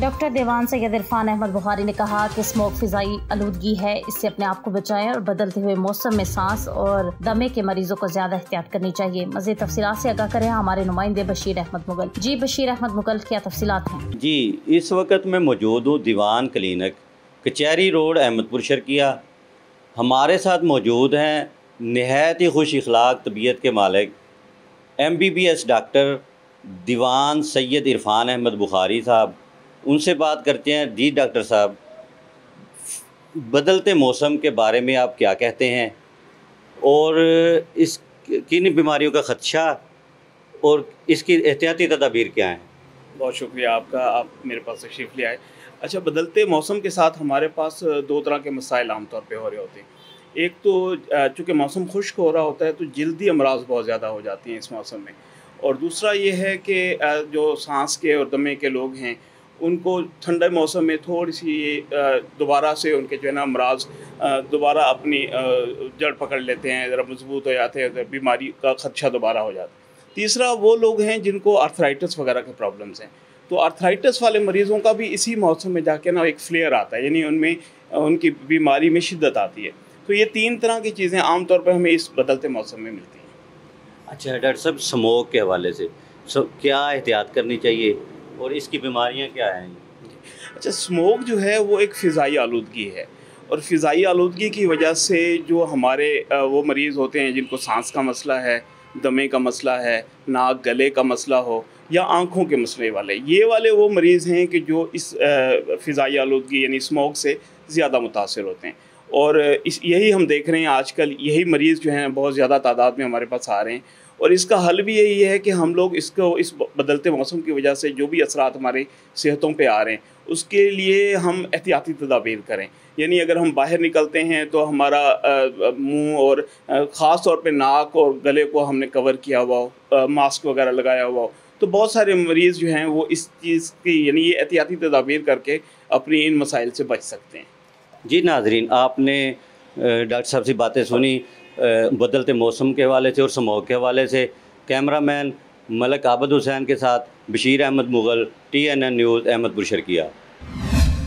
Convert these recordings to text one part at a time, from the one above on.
Doctor देवान सैयद इरफान अहमद बुखारी ने कहा कि स्मोक फिजाई आलूदगी है, इससे अपने आप को बचाएं और बदलते हुए मौसम में सांस और दमे के मरीजों को ज्यादा एहतियात करनी चाहिए। मज़ीद तफसीलात से आगाह करें हमारे नुमाइंदे बशीर अहमद मुगल। जी बशीर अहमद मुगल, क्या तफसीलात हैं? जी, इस वक्त मैं मौजूद हूँ दीवान क्लिनिक, कचहरी रोड, अहमदपुर शर्किया। हमारे साथ मौजूद हैं नहायत ही खुश इखलाक तबीयत के मालिक MBBS डॉक्टर दीवान सैयद इरफान अहमद बुखारी साहब। उनसे बात करते हैं। जी डॉक्टर साहब, बदलते मौसम के बारे में आप क्या कहते हैं और इस किन बीमारियों का ख़दशा और इसकी एहतियाती तदाबीर क्या हैं? बहुत शुक्रिया आपका, आप मेरे पास तशरीफ़ ले आए। अच्छा, बदलते मौसम के साथ हमारे पास दो तरह के मसाइल आमतौर पे हो रहे होते हैं। एक तो चूँकि मौसम खुश्क हो रहा होता है तो जल्दी अमराज बहुत ज़्यादा हो जाती हैं इस मौसम में, और दूसरा ये है कि जो सांस के और दमे के लोग हैं उनको ठंडे मौसम में थोड़ी सी दोबारा से उनके जो है ना अमराज दोबारा अपनी जड़ पकड़ लेते हैं, ज़रा मजबूत हो जाते हैं, तो बीमारी का खदशा दोबारा हो जाता है। तीसरा वो लोग हैं जिनको आर्थराइटिस वगैरह के प्रॉब्लम्स हैं, तो आर्थराइटिस वाले मरीज़ों का भी इसी मौसम में जाके ना एक फ्लेयर आता है, यानी उनमें उनकी बीमारी में शिद्दत आती है। तो ये तीन तरह की चीज़ें आमतौर पर हमें इस बदलते मौसम में मिलती हैं। अच्छा डॉक्टर साहब, स्मोक के हवाले से क्या एहतियात करनी चाहिए और इसकी बीमारियां क्या हैं? अच्छा, स्मोक जो है वो एक फ़िज़ाई आलूदगी है, और फ़िज़ाई आलूदगी की वजह से जो हमारे वो मरीज़ होते हैं जिनको सांस का मसला है, दमे का मसला है, नाक गले का मसला हो या आँखों के मसले वाले, ये वाले वो मरीज़ हैं कि जो इस फ़िज़ाई आलूदगी यानी स्मोक से ज़्यादा मुतासिर होते हैं। और यही हम देख रहे हैं आजकल, यही मरीज़ जो हैं बहुत ज़्यादा तादाद में हमारे पास आ रहे हैं, और इसका हल भी यही है कि हम लोग इसको इस बदलते मौसम की वजह से जो भी असरात हमारे सेहतों पे आ रहे हैं उसके लिए हम एहतियाती तदाबीर करें। यानी अगर हम बाहर निकलते हैं तो हमारा मुंह और ख़ास तौर पे नाक और गले को हमने कवर किया हुआ हो, मास्क वगैरह लगाया हुआ हो, तो बहुत सारे मरीज़ जो हैं वो इस चीज़ की यानी ये एहतियाती तदाबीर करके अपनी इन मसाइल से बच सकते हैं। जी नाजरीन, आपने डॉक्टर साहब से बातें सुनी बदलते मौसम के हवाले से और स्मोक के हवाले से। कैमरामैन मलक आबद हुसैन के साथ बशीर अहमद मुगल, TNN न्यूज़, अहमदपुर शर्किया।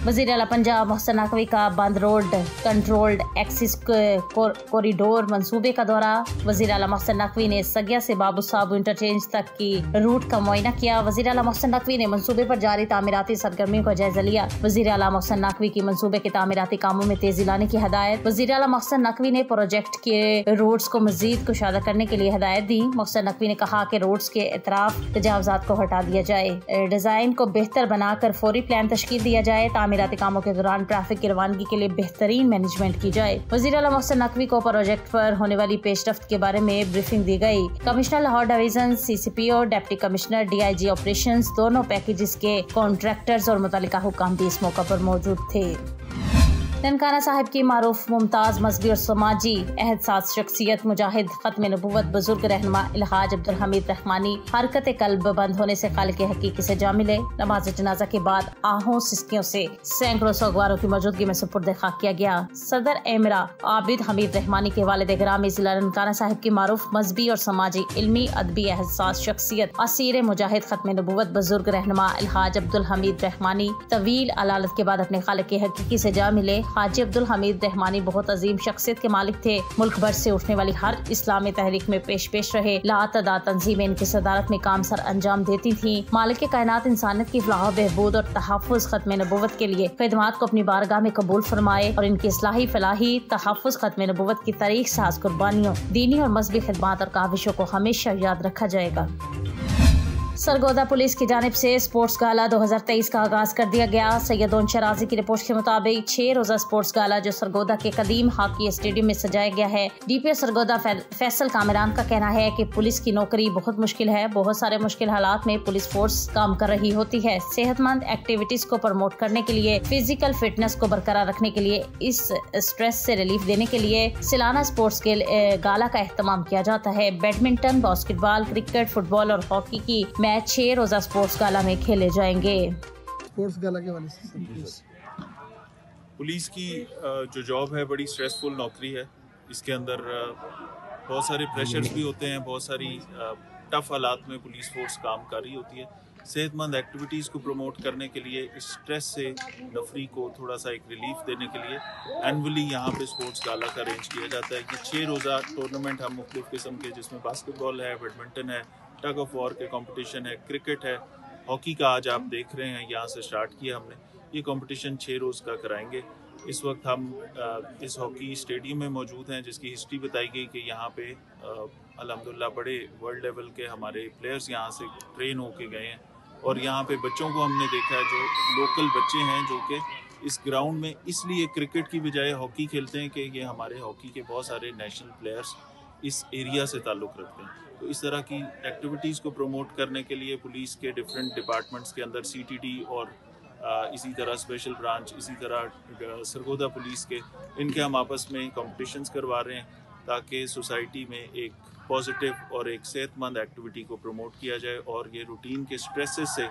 वज़ीर आला पंजाब मोहसिन नकवी का बंद रोड कंट्रोल्ड एक्सिस कॉरिडोर मंसूबे का दौरा। वज़ीर आला मोहसिन नकवी ने सगिया से बाबू साहब इंटरचेंज तक की रूट का मुआयना किया। वज़ीर आला मोहसिन नकवी ने मंसूबे पर जारी तामीराती सरगर्मियों का जायजा लिया। वज़ीर आला मोहसिन नकवी की मंसूबे के तामीराती कामों में तेजी लाने की हिदायत। वज़ीर आला मोहसिन नकवी ने प्रोजेक्ट के रोड्स को मजीद कुशादा करने के लिए हिदायत दी। मोहसिन नकवी ने कहा कि रोड्स के इतराफ तजावुज़ात को हटा दिया जाए, डिजाइन को बेहतर बनाकर फौरी प्लान तश्कील दिया जाए, तामीराती कामों के दौरान ट्रैफिक की रवानगी के लिए बेहतरीन मैनेजमेंट की जाए। वज़ीर आला मोहसिन नकवी को प्रोजेक्ट पर होने वाली पेशरफ्त के बारे में ब्रीफिंग दी गई। Commissioner Lahore division, CCPO, deputy commissioner, DIG operations, दोनों पैकेजेस के कॉन्ट्रैक्टर्स और मुतल्लिका हुक्काम भी इस मौका पर मौजूद थे। ननकाना साहिब की मारूफ मुमताज़ मजहबी और समाजी एहसास शख्सियत मुजाहिद ख़त्म नबूवत बुजुर्ग रहनुमा अलहाज अब्दुल हमीद रहमानी हरकत कल्ब बंद होने से खालिक हकीकी से जा मिले। नमाज जनाजा के बाद आहों सिस्कियों से सैकड़ों सोगवारों की मौजूदगी में सुपुर्द खाक किया गया। सदर एमरा आबिद हमीद रहमानी के वालिद ग्रामी जिला ननकाना साहिब की मारूफ मजहबी और समाजी इल्मी अदबी एहसास शख्सियत असीर मुजाहिद ख़त्म नबूवत बुजुर्ग रहनुमा अलहाज अब्दुल हमीद रहमानी तवील अलालत के बाद अपने खालिक हकीकी से जा मिले। हाजी अब्दुल हमीद रहमानी बहुत अजीम शख्सियत के मालिक थे। मुल्क भर से उठने वाली हर इस्लामी तहरीक में पेश रहे। लातदाद तंजीमें इनकी सदारत में काम सर अंजाम देती थी। मालिक कायनात इंसानियत की फलाह बहबूद और तहफ़्फ़ुज़ ख़त्म नबूवत के लिए खिदमात को अपनी बारगाह में कबूल फरमाए और इनकी इस्लाही फलाही तहफ़्फ़ुज़ ख़त्म नबूवत की तारीख साज कुर्बानियों, दीनी और मजहबी खिदमात और काविशों को हमेशा याद रखा जाएगा। सरगोदा पुलिस की जानिब से स्पोर्ट्स गाला 2023 का आगाज कर दिया गया। सैयद उन शराजी की रिपोर्ट के मुताबिक 6 रोजा स्पोर्ट्स गाला जो सरगोदा के कदीम हॉकी स्टेडियम में सजाया गया है। DPO सरगोदा फैसल कामरान का कहना है कि पुलिस की नौकरी बहुत मुश्किल है। बहुत सारे मुश्किल हालात में पुलिस फोर्स काम कर रही होती है। सेहतमंद एक्टिविटीज को प्रमोट करने के लिए, फिजिकल फिटनेस को बरकरार रखने के लिए, इस स्ट्रेस से रिलीफ देने के लिए सालाना स्पोर्ट्स के गाला का एहतमाम किया जाता है। बैडमिंटन, बास्केटबॉल, क्रिकेट, फुटबॉल और हॉकी की मैच 6 रोजा स्पोर्ट्स गाला में खेले जाएंगे। स्पोर्ट्स गाला के वाले से पुलिस की जो जॉब है बड़ी स्ट्रेसफुल नौकरी है। इसके अंदर बहुत सारे प्रेशर्स भी होते हैं, बहुत सारी टफ हालात में पुलिस फोर्स काम कर रही होती है। सेहतमंद एक्टिविटीज़ को प्रमोट करने के लिए, इस स्ट्रेस से नफरी को थोड़ा सा एक रिलीफ देने के लिए एनुअली यहाँ पे स्पोर्ट्स गाला का अरेंज किया जाता है। ये 6 रोज़ा टूर्नामेंट हम मुख्तलिफ़ किस्म के, जिसमें बास्केटबॉल है, बैडमिंटन है, टग ऑफ वॉर के कंपटीशन है, क्रिकेट है, हॉकी का आज आप देख रहे हैं यहाँ से स्टार्ट किया हमने। ये कंपटीशन 6 रोज़ का कराएंगे। इस वक्त हम इस हॉकी स्टेडियम में मौजूद हैं, जिसकी हिस्ट्री बताई गई कि यहाँ पे अल्हम्दुलिल्लाह बड़े वर्ल्ड लेवल के हमारे प्लेयर्स यहाँ से ट्रेन होके गए हैं। और यहाँ पे बच्चों को हमने देखा है, जो लोकल बच्चे हैं जो कि इस ग्राउंड में इसलिए क्रिकेट की बजाय हॉकी खेलते हैं कि ये हमारे हॉकी के बहुत सारे नेशनल प्लेयर्स इस एरिया से ताल्लुक़ रखते हैं। तो इस तरह की एक्टिविटीज़ को प्रमोट करने के लिए पुलिस के डिफरेंट डिपार्टमेंट्स के अंदर CTD और इसी तरह स्पेशल ब्रांच, इसी तरह सरगोदा पुलिस के, इनके हम आपस में कॉम्पिटिशन्स करवा रहे हैं ताकि सोसाइटी में एक पॉजिटिव और एक सेहतमंद एक्टिविटी को प्रमोट किया जाए और ये रूटीन के स्ट्रेसेस से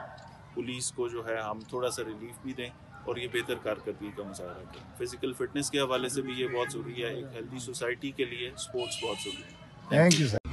पुलिस को जो है हम थोड़ा सा रिलीफ भी दें और ये बेहतर कारकर्दगी का मुजाहरा करें। फिज़िकल फिटनेस के हवाले से भी ये बहुत ज़रूरी है। एक हेल्दी सोसाइटी के लिए स्पोर्ट्स बहुत ज़रूरी है। Thank you sir.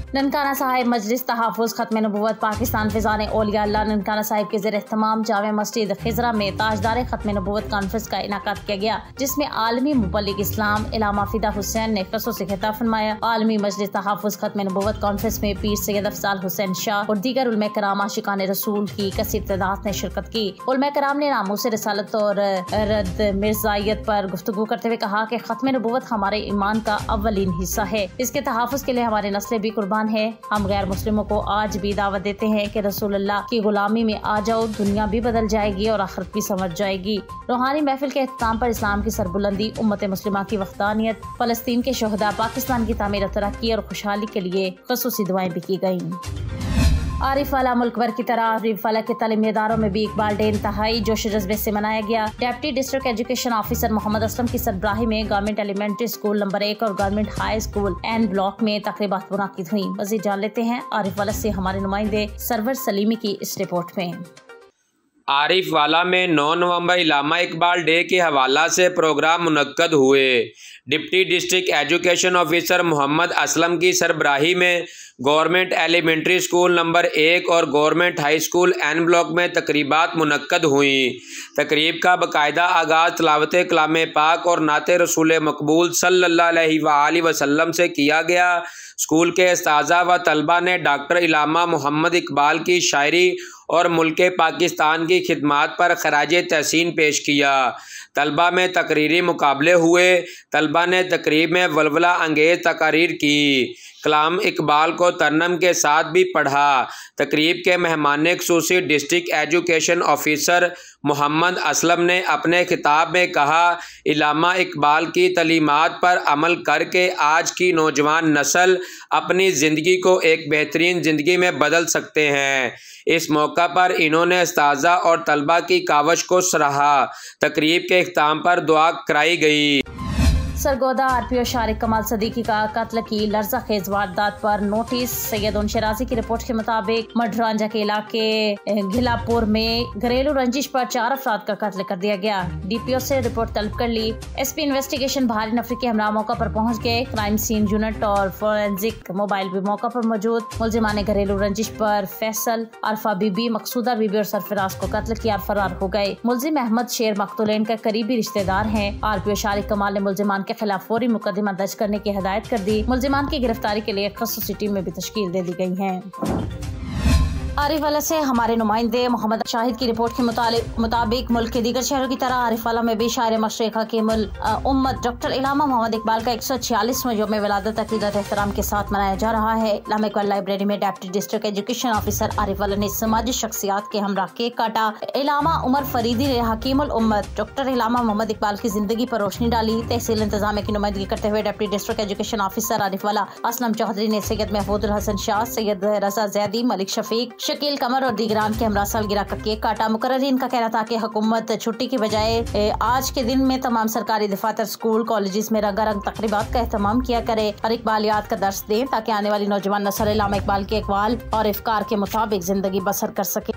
Nankana Sahib Majlis Tahaffuz Khatm Nabuwwat Pakistan फ़िज़ान औलिया अल्लाह ननकाना साहिब के ज़ेर एहतमाम जामे मस्जिद खिज़रा में ताजदार ख़त्म नबूवत कॉन्फ्रेंस का इनाक़ाद किया गया, जिसमें आलमी मुबल्लिग इस्लाम इलामा फ़िदा हुसैन ने ख़ुसूसी खिताब फरमाया। आलमी मजलिस तहफ़्फ़ुज़ ख़त्म नबूवत कॉन्फ्रेंस में पीर सैयद अफ़ज़ल हुसैन शाह और दीगर उलमा कराम आशिकान रसूल की कसीर तादाद ने शिरकत की। उलमा कराम ने नामूस रिसालत और रद्द मिर्ज़ाइयत पर गुफ्तगू करते हुए कहा कि ख़त्म नबूवत हमारे ईमान का अव्वलीन हिस्सा है। इसके तहफ़्फ़ुज़ के लिए हमारी नस्लें भी कुर्बान है। हम गैर मुस्लिमों को आज भी दावत देते हैं कि रसूलुल्लाह की गुलामी में आ जाओ, दुनिया भी बदल जाएगी और आखिरत भी समझ जाएगी। रूहानी महफिल के इख्तिताम पर इस्लाम की सरबुलंदी, उम्मत मुस्लिमा की वफ़दानियत, फ़लस्तीन के शहदा, पाकिस्तान की तामीर और तरक्की और खुशहाली के लिए ख़ुसूसी दुआएं भी की गयी। आरिफ वाला मुल्क भर की तरह आरिफ वाला के तालीमी इदारों में भी इकबाल डे इंतहाई जोश जज्बे से मनाया गया। Deputy district education officer Mohammad Aslam की सरबराही में गवर्नमेंट एलिमेंट्री स्कूल नंबर 1 और government high school N block में तकरीबात मुनाकिद हुई। मज़ीद जान लेते हैं आरिफ वाला से हमारे नुमाइंदे सरवर सलीमी की इस रिपोर्ट में। आरिफ वाला में 9 नवंबर इलामा इकबाल डे के हवाला से प्रोग्राम मुनक्कद हुए। Deputy district education officer Mohammad Aslam की सरबराही में गवर्नमेंट एलिमेंट्री स्कूल नंबर 1 और government high school N block में तकरीबात मुनक्कद हुई। तकरीब का बाकायदा आगाज़ तिलावत कलाम पाक और नाते रसूल मकबूल सल्लल्लाहु अलैहि वसल्लम से किया गया। स्कूल के उस्ताज़ा व तलबा ने डॉक्टर इलामा मोहम्मद इकबाल की शायरी और मुल्क पाकिस्तान की खिदमात पर खराजे तहसीन पेश किया। तलबा में तकरीरी मुकाबले हुए। तलबा ने तकरीब में वलवला अंगेज़ तकारीर की। कलाम इकबाल को तरनम के साथ भी पढ़ा। तकरीब के मेहमान ख़ुसूसी district education officer Mohammad Aslam ने अपने खिताब में कहा, इलामा इकबाल की तलीमात पर अमल करके आज की नौजवान नस्ल अपनी ज़िंदगी को एक बेहतरीन ज़िंदगी में बदल सकते हैं। इस मौका पर इन्होंने उस्ताज़ा और तलबा की कावश को सराहा। तकरीब के इख्तिताम पर दुआ कराई गई। सरगोदा RPO शारिक कमाल सदीकी का कत्ल की लर्जा खेज वारदात पर नोटिस। सैयद उन शराजी की रिपोर्ट के मुताबिक मडरांजा के इलाके घिलापुर में घरेलू रंजिश पर 4 अफराद का कत्ल कर दिया गया। DPO से रिपोर्ट तलब कर ली। SP इन्वेस्टिगेशन भारी नफरी के हमरा मौका पर पहुंच गए। क्राइम सीन यूनिट और फोरेंसिक मोबाइल भी मौका पर मौजूद। मुलजिमान घरेलू रंजिश पर फैसल, अरफा बीबी, मकसूदा बीबी और सरफराज को कत्ल किया फरार हो गए। मुलजिम अहमद शेर मकतूलैन का करीबी रिश्तेदार हैं। RPO शारिक कमाल ने मुलजिमान के खिलाफ फौरी मुकदमा दर्ज करने की हिदायत कर दी। मुलजिमान की गिरफ्तारी के लिए ख़ुसूसी टीम में भी तश्कील दे दी गई है। आरिफ वाला से हमारे नुमाइंदे मोहम्मद शाहिद की रिपोर्ट के मुताबिक मुल्क के दीगर शहरों की तरह आरिफ वाला में भी शायर मशरिक़ हकीमुल उम्मत डॉक्टर इलामा मोहम्मद इकबाल का 146वां यौम विलादत अक़ीदत एहतराम के साथ मनाया जा रहा है। इलामा इकबाल लाइब्रेरी में deputy district education officer Arif वाला ने समाजी शख्सियात के हमरा केक काटा। इलामा उमर फरीदी ने हकीमुल उम्मत डॉक्टर इलामा मोहम्मद इकबाल की जिंदगी पर रोशनी डाली। तहसील इंतजामिया की नुमाइंदगी करते हुए deputy district education officer Arif वाला असलम चौधरी ने सैयद महफूजुल हसन शाह, सैयद रजा जैदी, मलिक शफीक, शकील कमर और दीगरान के हमरा सालगिरह का केक काटा। मुकर्ररीन का कहना था कि हुकूमत छुट्टी की बजाय आज के दिन में तमाम सरकारी दफातर, स्कूल, कॉलेजेस में रंगारंग तकरीबात का एहतमाम किया करे और इकबालियात का दर्स दें ताकि आने वाली नौजवान नस्ल इलामा इकबाल के अक़वाल और अफ़कार के मुताबिक जिंदगी बसर कर सके।